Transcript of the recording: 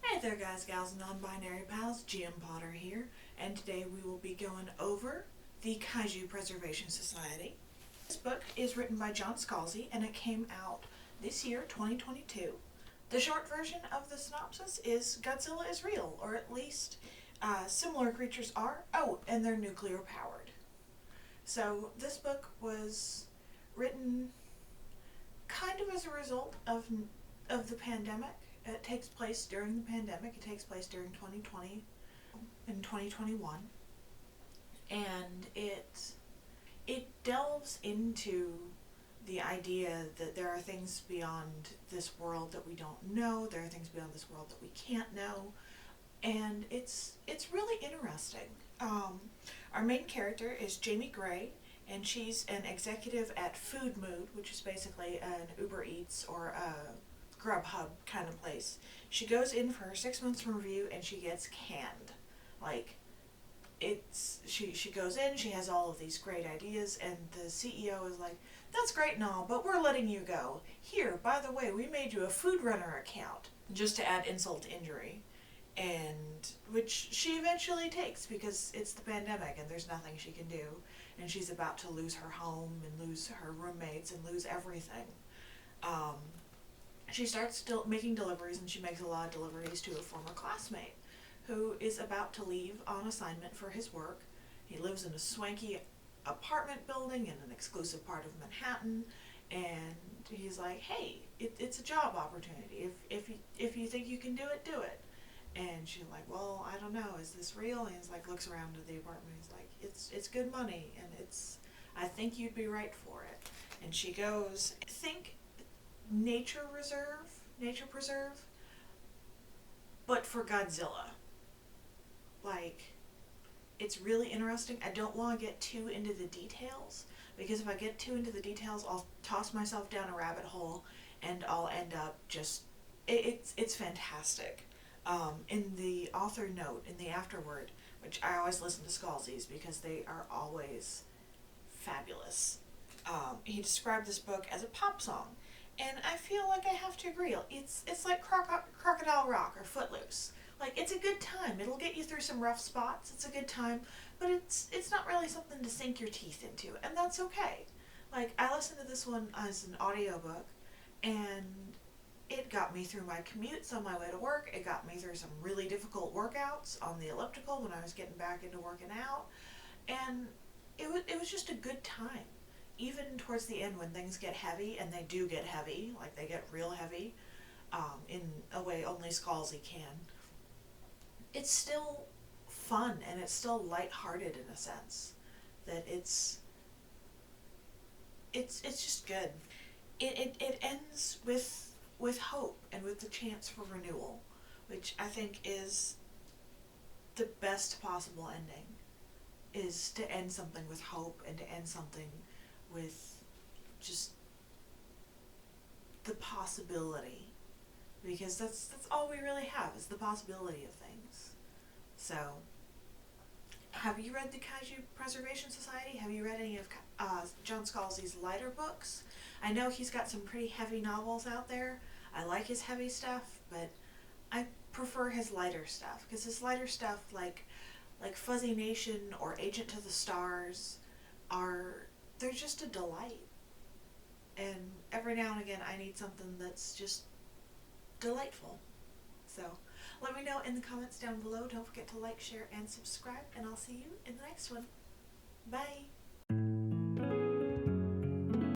Hey there guys, gals, and non-binary pals, GM Potter here, and today we will be going over the Kaiju Preservation Society. This book is written by John Scalzi, and it came out this year, 2022. The short version of the synopsis is Godzilla is real, or at least similar creatures are. Oh, and they're nuclear powered. So this book was written kind of as a result of the pandemic. It takes place during the pandemic. It takes place during 2020 and 2021, and it delves into the idea that there are things beyond this world that we don't know. There are things beyond this world that we can't know, and it's really interesting. Our main character is Jamie Gray, and she's an executive at Food Mood, which is basically an Uber Eats or a Grubhub kind of place. She goes in for her 6 months review and she gets canned. Like, she goes in, she has all of these great ideas, and the CEO is like, that's great and all, but we're letting you go. Here, by the way, we made you a Food Runner account, just to add insult to injury. And which she eventually takes because it's the pandemic and there's nothing she can do, and she's about to lose her home and lose her roommates and lose everything. She starts making deliveries, and she makes a lot of deliveries to a former classmate who is about to leave on assignment for his work. He lives in a swanky apartment building in an exclusive part of Manhattan, and he's like, hey, it's a job opportunity. If you think you can do it, do it. And she's like, well, I don't know, is this real? And he's like, looks around at the apartment, he's like, it's good money, and I think you'd be right for it. And she goes, think nature preserve, but for Godzilla. Like, it's really interesting. I don't want to get too into the details, because if I get too into the details, I'll toss myself down a rabbit hole and I'll end up just, it's fantastic. In the author note, in the afterword, which I always listen to Scalzi's because they are always fabulous, he described this book as a pop song. And I feel like I have to agree. It's like Crocodile Rock or Footloose. Like, it's a good time. It'll get you through some rough spots. It's a good time, but it's not really something to sink your teeth into, and that's okay. Like, I listened to this one as an audiobook, and it got me through my commutes on my way to work. It got me through some really difficult workouts on the elliptical when I was getting back into working out, and it was just a good time. Even towards the end when things get heavy, and they do get heavy, like they get real heavy, in a way only Scalzi can, it's still fun and it's still lighthearted in a sense. That it's just good. It ends with hope and with the chance for renewal, which I think is the best possible ending, is to end something with hope and to end something with just the possibility, because that's all we really have, is the possibility of things. So, have you read the Kaiju Preservation Society? Have you read any of John Scalzi's lighter books? I know he's got some pretty heavy novels out there. I like his heavy stuff, but I prefer his lighter stuff, because his lighter stuff, like Fuzzy Nation or Agent to the Stars, they're just a delight. And every now and again I need something that's just delightful. So let me know in the comments down below. Don't forget to like, share, and subscribe, and I'll see you in the next one. Bye!